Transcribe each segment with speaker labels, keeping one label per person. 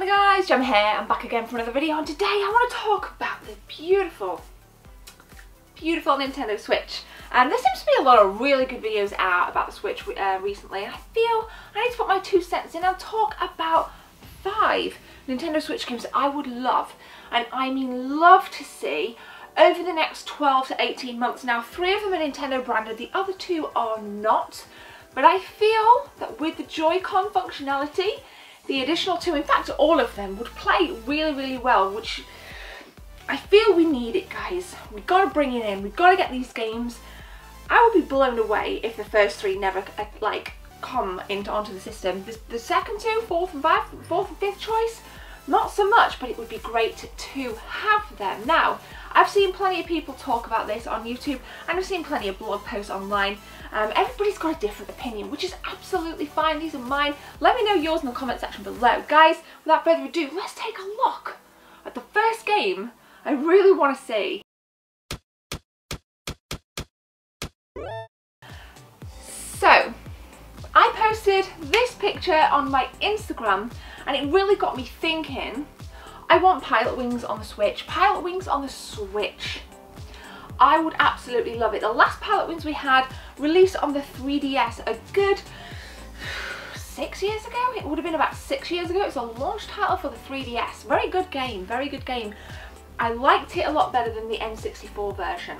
Speaker 1: Hi guys, Gem here. I'm back again for another video, and today I want to talk about the beautiful Nintendo Switch. And there seems to be a lot of really good videos out about the Switch recently, and I feel I need to put my 2 cents in and talk about 5 Nintendo Switch games that I would love, and I mean love, to see over the next 12 to 18 months. Now, 3 of them are Nintendo branded, the other 2 are not, but I feel that with the Joy-Con functionality, the additional 2, in fact all of them, would play really well, which I feel we need it, guys. We've got to bring it in, we've got to get these games. I would be blown away if the first 3 never come onto the system. The second 2, 4th and 5th choice, not so much, but it would be great to have them. Now, I've seen plenty of people talk about this on YouTube, and I've seen plenty of blog posts online. Everybody's got a different opinion, which is absolutely fine. These are mine. Let me know yours in the comment section below. Guys, without further ado, let's take a look at the first game I really want to see. So, I posted this picture on my Instagram, and it really got me thinking. I want Pilot Wings on the Switch. Pilot Wings on the Switch. I would absolutely love it. The last Pilot Wings we had released on the 3DS a good 6 years ago. It would have been about 6 years ago. It's a launch title for the 3DS. Very good game, very good game. I liked it a lot better than the N64 version.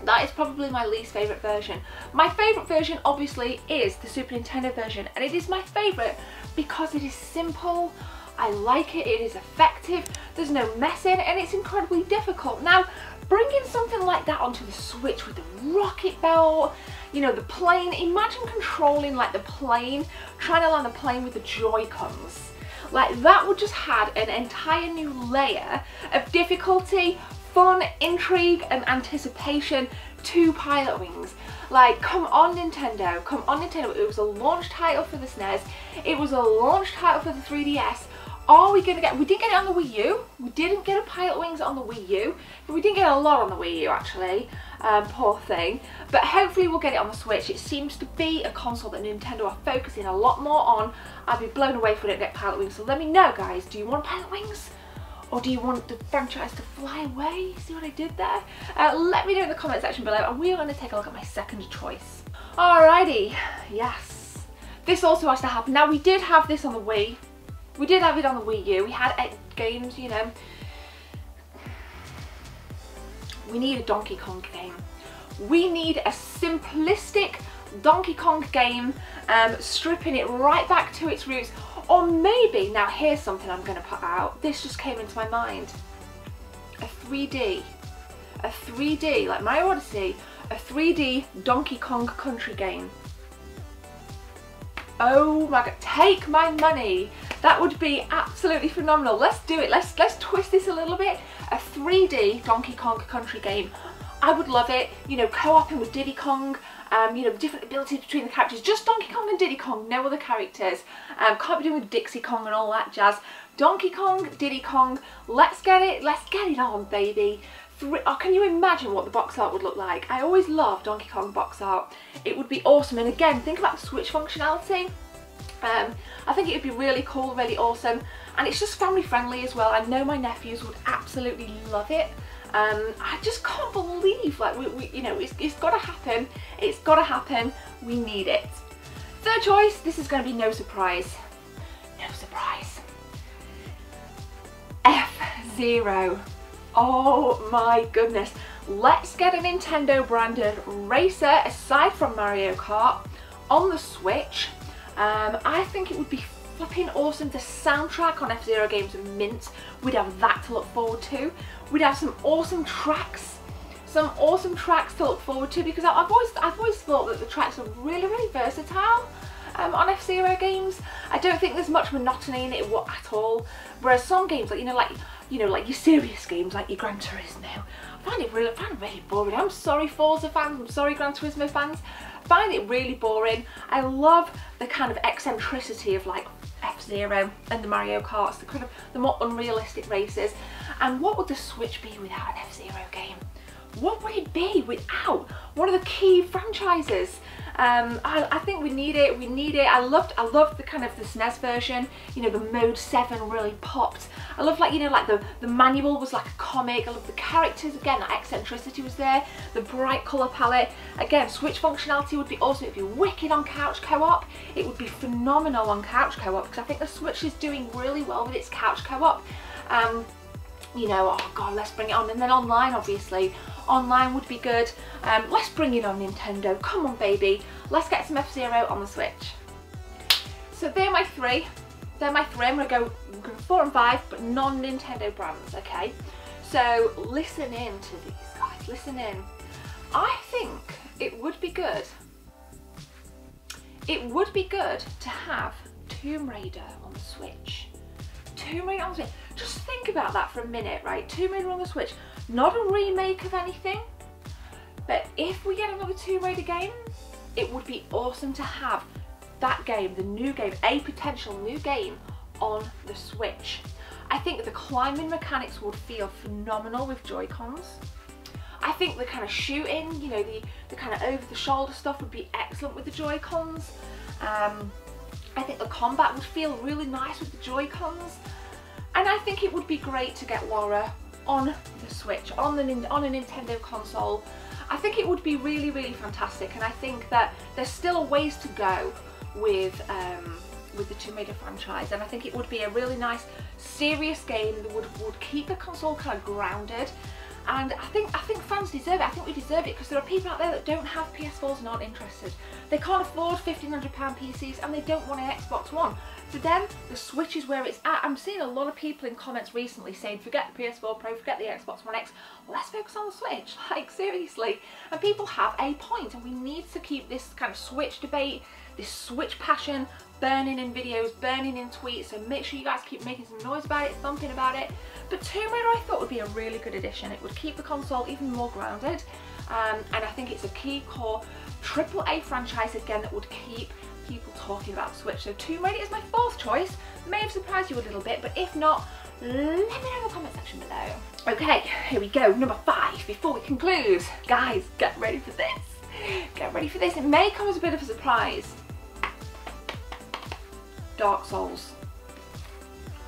Speaker 1: That is probably my least favourite version. My favourite version, obviously, is the Super Nintendo version, and it is my favourite because it is simple. I like it, it is effective, there's no messing, and it's incredibly difficult. Now, bringing something like that onto the Switch with the rocket belt, you know, the plane, imagine controlling like the plane, trying to land the plane with the Joy-Cons. Like, that would just add an entire new layer of difficulty, fun, intrigue and anticipation to Pilot Wings. Like, come on Nintendo, come on Nintendo. It was a launch title for the SNES, it was a launch title for the 3DS. Are we going to get, we didn't get it on the Wii U, we didn't get a Pilot Wings on the Wii U, but we didn't get a lot on the Wii U actually, poor thing, but hopefully we'll get it on the Switch. It seems to be a console that Nintendo are focusing a lot more on. I'd be blown away if we don't get Pilot Wings, so let me know, guys, do you want Pilot Wings? Or do you want the franchise to fly away? See what I did there? Let me know in the comment section below, and we are going to take a look at my second choice. Alrighty, yes. This also has to happen. Now, we did have this on the Wii. We did have it on the Wii U. We had 8 games, you know. We need a Donkey Kong game. We need a simplistic Donkey Kong game, stripping it right back to its roots. Or maybe, now here's something I'm going to put out. This just came into my mind. A 3D, like Mario Odyssey, a 3D Donkey Kong Country game. Oh my god, take my money. That would be absolutely phenomenal. Let's do it. Let's twist this a little bit. A 3D Donkey Kong Country game. I would love it. You know, co-oping with Diddy Kong. You know, different abilities between the characters. Just Donkey Kong and Diddy Kong, no other characters. Can't be doing with Dixie Kong and all that jazz. Donkey Kong, Diddy Kong, let's get it on, baby. Can you imagine what the box art would look like? I always love Donkey Kong box art. It would be awesome, and again, think about the Switch functionality. I think it would be really cool, really awesome, and it's just family friendly as well. I know my nephews would absolutely love it. I just can't believe, like, we you know, it's got to happen. It's got to happen. We need it. Third choice. This is going to be no surprise. No surprise. F-Zero. Oh my goodness. Let's get a Nintendo branded racer aside from Mario Kart on the Switch. I think it would be flipping awesome. The soundtrack on F-Zero games are mint. We'd have that to look forward to. We'd have some awesome tracks to look forward to, because I've always thought that the tracks are really versatile on F-Zero games. I don't think there's much monotony in it at all. Whereas some games, like like your serious games, like your Gran Turismo, I find it really boring. I'm sorry, Forza fans. I'm sorry, Gran Turismo fans. I find it really boring. I love the kind of eccentricity of like F-Zero and the Mario Karts, the kind of the more unrealistic races. And what would the Switch be without an F-Zero game? What would it be without one of the key franchises? I think we need it. I loved the kind of the SNES version, you know, the mode 7 really popped. I love, like, you know, like the manual was like a comic. I love the characters, again, that eccentricity was there, the bright colour palette. Again, Switch functionality would be awesome. It would be wicked on couch co-op. It would be phenomenal on couch co-op because I think the Switch is doing really well with its couch co-op. You know, oh god, let's bring it on. And then online, obviously. Online would be good. Let's bring it on, Nintendo. Come on, baby. Let's get some F-Zero on the Switch. So they're my three. I'm going to go 4 and 5, but non-Nintendo brands, okay? So listen in to these guys. Listen in. I think it would be good. It would be good to have Tomb Raider on the Switch. Tomb Raider on the Switch. Just think about that for a minute, right? Tomb Raider on the Switch. Not a remake of anything, but if we get another Tomb Raider game, it would be awesome to have that game, the new game, a potential new game on the Switch. I think the climbing mechanics would feel phenomenal with Joy-Cons. I think the kind of shooting, you know, the kind of over-the-shoulder stuff would be excellent with the Joy-Cons. I think the combat would feel really nice with the Joy-Cons. And I think it would be great to get Laura on the Switch, on a Nintendo console. I think it would be really, really fantastic, and I think that there's still a ways to go with the Tomb Raider franchise, and I think it would be a really nice, serious game that would keep the console kind of grounded. And I think fans deserve it. I think we deserve it because there are people out there that don't have PS4s and aren't interested. They can't afford £1,500 PCs and they don't want an Xbox One. For them, the Switch is where it's at. I'm seeing a lot of people in comments recently saying, forget the PS4 Pro, forget the Xbox One X, let's focus on the Switch. Like, seriously. And people have a point, and we need to keep this kind of Switch debate, this Switch passion burning in videos, burning in tweets, so make sure you guys keep making some noise about it, thumping about it. But Tomb Raider I thought would be a really good addition. It would keep the console even more grounded, and I think it's a key core AAA franchise again that would keep people talking about the Switch. So Tomb Raider is my 4th choice. May have surprised you a little bit, but if not, let me know in the comment section below. Okay, here we go, number 5, before we conclude. Guys, get ready for this. Get ready for this. It may come as a bit of a surprise. Dark Souls.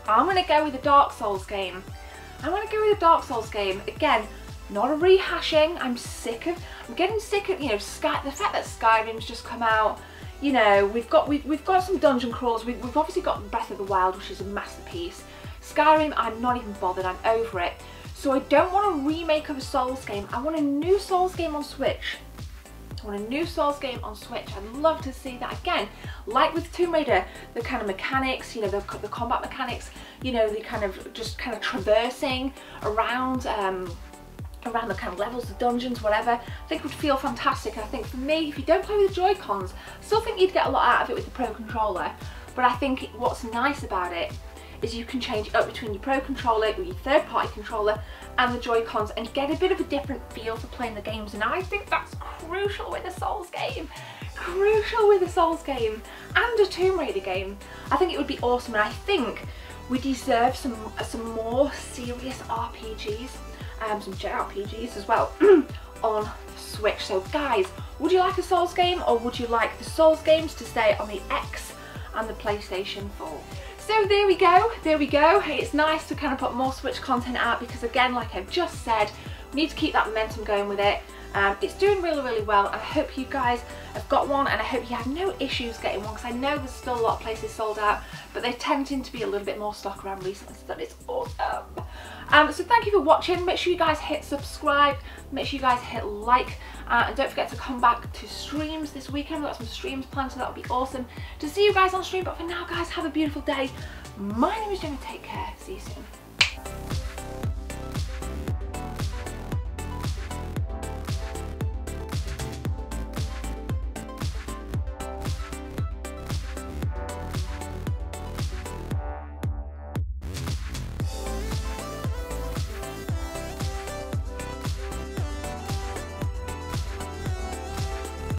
Speaker 1: I'm going to go with the Dark Souls game. Again, not a rehashing. I'm getting sick of, you know, the fact that Skyrim's just come out. You know, we've got some dungeon crawlers. We've obviously got Breath of the Wild, which is a masterpiece. Skyrim, I'm not even bothered. I'm over it. So I don't want a remake of a Souls game. I want a new Souls game on Switch. I'd love to see that again. Like with Tomb Raider, the kind of mechanics, you know, the combat mechanics, you know, the kind of just kind of traversing around the kind of levels, the dungeons, whatever. I think it would feel fantastic. And I think for me, if you don't play with the Joy-Cons, I still think you'd get a lot out of it with the Pro Controller. But I think what's nice about it is you can change it up between your Pro Controller or your third-party controller and the Joy-Cons and get a bit of a different feel for playing the games, and I think that's crucial with a Souls game. And a Tomb Raider game. I think it would be awesome, and I think we deserve some more serious RPGs, some JRPGs as well on the Switch. So guys, would you like a Souls game, or would you like the Souls games to stay on the X and the PlayStation 4? So there we go. It's nice to kind of put more Switch content out because, again, like I've just said, we need to keep that momentum going with it. It's doing really, really well, and I hope you guys have got one, and I hope you have no issues getting one, because I know there's still a lot of places sold out, but they're tending to be a little bit more stock around recently, so that is awesome. So thank you for watching. Make sure you guys hit subscribe, make sure you guys hit like, and don't forget to come back to streams this weekend. We've got some streams planned, so that would be awesome to see you guys on stream. But for now, guys, have a beautiful day. My name is Gemma. Take care. See you soon.